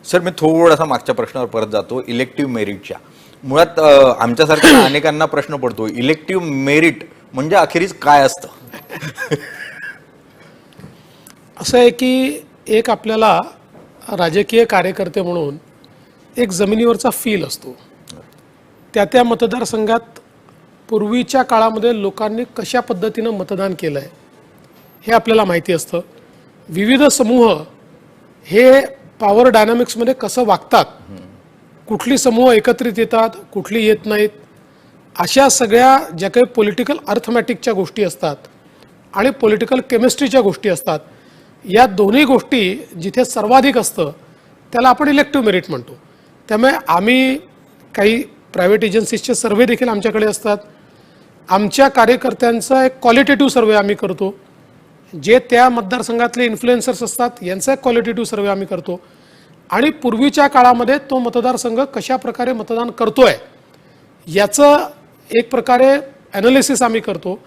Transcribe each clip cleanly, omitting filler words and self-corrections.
Sir मी थोडासा मागच्या प्रश्नावर परत जातो, इलेक्टिव्ह मेरिटच्या. मुळात आमच्यासारख्या अनेकांना प्रश्न पडतो, इलेक्टिव्ह मेरिट म्हणजे अखेरीस काय असतं? असं आहे की एक आपल्याला राजकीय कार्यकर्ते म्हणून एक जमिनीवरचा फील असतो. त्या मतदारसंघात पूर्वीच्या काळामध्ये लोकांनी कशा पद्धतीनं मतदान केलं आहे हे आपल्याला माहिती असतं. विविध समूह हे पॉवर डायनामिक्समध्ये कसं वागतात, कुठली समूह एकत्रित येतात, कुठली येत नाहीत, अशा सगळ्या ज्या काही पॉलिटिकल अर्थमॅटिकच्या गोष्टी असतात आणि पॉलिटिकल केमिस्ट्रीच्या गोष्टी असतात, या दोन्ही गोष्टी जिथे सर्वाधिक असतं त्याला आपण इलेक्टिव्ह मेरिट म्हणतो. त्यामुळे आम्ही काही प्रायव्हेट एजन्सीजचे सर्वे देखील आमच्याकडे असतात. आमच्या कार्यकर्त्यांचा एक क्वालिटेटिव्ह सर्वे आम्ही करतो. जे त्या मतदारसंघातले इन्फ्लुएन्सर्स असतात यांचा एक क्वालिटेटिव्ह सर्वे आम्ही करतो. आणि पूर्वीच्या काळामध्ये तो मतदारसंघ कशा प्रकारे मतदान करतोय याचं एक प्रकारे ॲनालिसिस आम्ही करतो.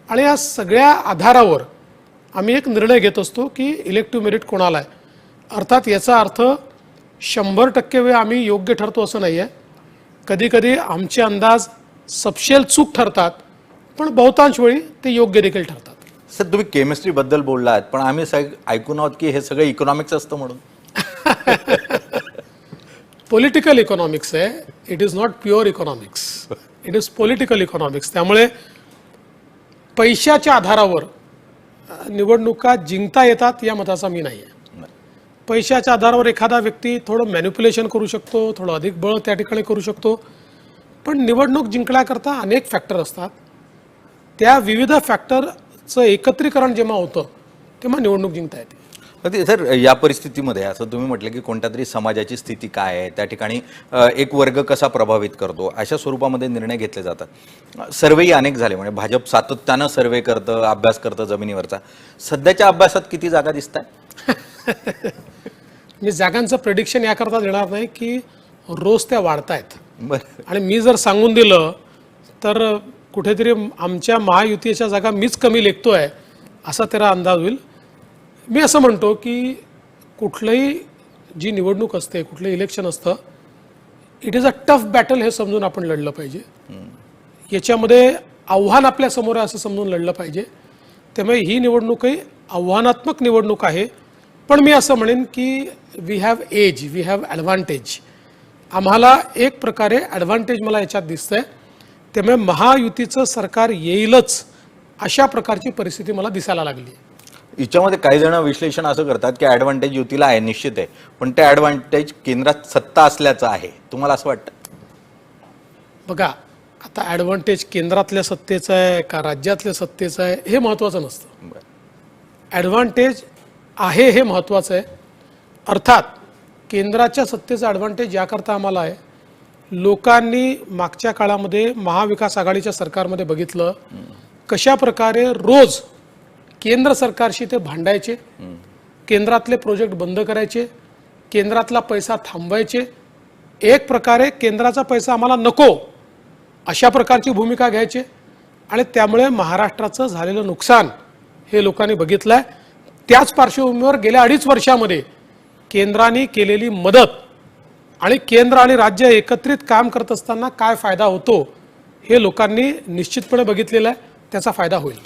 आणि या सगळ्या आधारावर आम्ही एक निर्णय घेत असतो की इलेक्टिव्ह मेरिट कोणाला आहे. अर्थात याचा अर्थ 100% वेळ आम्ही योग्य ठरतो असं नाही आहे. कधीकधी आमचे अंदाज सपशेल चूक ठरतात, पण बहुतांश वेळी ते योग्य देखील ठरतात. सर तुम्ही केमिस्ट्रीबद्दल बोललात, पण आम्ही ऐकून आहोत की हे सगळं इकॉनॉमिक्स असतं म्हणून. पॉलिटिकल इकॉनॉमिक्स आहे, it is not pure economics, it is political economics. त्यामुळे पैशाच्या आधारावर निवडणुका जिंकता येतात या मताचा मी नाही आहे. पैशाच्या आधारावर एखादा व्यक्ती थोडं मॅनिप्युलेशन करू शकतो, थोडं अधिक बळ त्या ठिकाणी करू शकतो, पण निवडणूक जिंकण्याकरता अनेक फॅक्टर असतात. त्या विविध फॅक्टरचं एकत्रीकरण जेव्हा होतं तेव्हा निवडणूक जिंकता येते. सर या परिस्थितीमध्ये असं तुम्ही म्हटलं की कोणत्या तरी समाजाची स्थिती काय आहे, त्या ठिकाणी एक वर्ग कसा प्रभावित करतो, अशा स्वरूपामध्ये निर्णय घेतले जातात. सर्वेही अनेक झाले, म्हणजे भाजप सातत्यानं सर्वे करतं, अभ्यास करतं जमिनीवरचा. सध्याच्या अभ्यासात किती जागा दिसत आहे? मी जागांचं प्रेडिक्शन याकरता देणार नाही की रोज त्या वाढत आहेत. आणि मी जर सांगून दिलं तर कुठेतरी आमच्या महायुतीच्या जागा मीच कमी लेखतोय असा त्याला अंदाज होईल. मी असं म्हणतो की कुठलंही जी निवडणूक असते, कुठलंही इलेक्शन असतं, it is a tough battle हे समजून आपण लढलं पाहिजे. याच्यामध्ये आव्हान आपल्यासमोर आहे असं समजून लढलं पाहिजे. त्यामुळे ही निवडणूकही आव्हानात्मक निवडणूक आहे. पण मी असं म्हणेन की we have edge, we have advantage. आम्हाला एक प्रकारे ॲडव्हान्टेज मला याच्यात दिसतंय. त्यामुळे महायुतीचं सरकार येईलच अशा प्रकारची परिस्थिती मला दिसायला लागली. याच्यामध्ये काही जण विश्लेषण असं करतात की ॲडव्हान्टेज युतीला आहे, निश्चित आहे, पण ते ॲडव्हान्टेज केंद्रात सत्ता असल्याचं आहे. तुम्हाला असं वाटतं? बघा, आता ॲडव्हान्टेज केंद्रातल्या सत्तेचं आहे का राज्यातल्या सत्तेचं आहे हे महत्त्वाचं नसतं. ॲडव्हान्टेज आहे हे महत्त्वाचं आहे. अर्थात केंद्राच्या सत्तेचा ॲडव्हान्टेज याकरता आम्हाला आहे, लोकांनी मागच्या काळामध्ये महाविकास आघाडीच्या सरकारमध्ये बघितलं कशा प्रकारे रोज केंद्र सरकारशी ते भांडायचे, केंद्रातले प्रोजेक्ट बंद करायचे, केंद्रातला पैसा थांबवायचे. एक प्रकारे केंद्राचा पैसा आम्हाला नको अशा प्रकारची भूमिका घ्यायचे. आणि त्यामुळे महाराष्ट्राचं झालेलं नुकसान हे लोकांनी बघितलं आहे. त्याच पार्श्वभूमीवर गेल्या 2.5 वर्षामध्ये केंद्राने केलेली मदत आणि केंद्र आणि राज्य एकत्रित काम करत असताना काय फायदा होतो हे लोकांनी निश्चितपणे बघितलेला आहे. त्याचा फायदा होईल.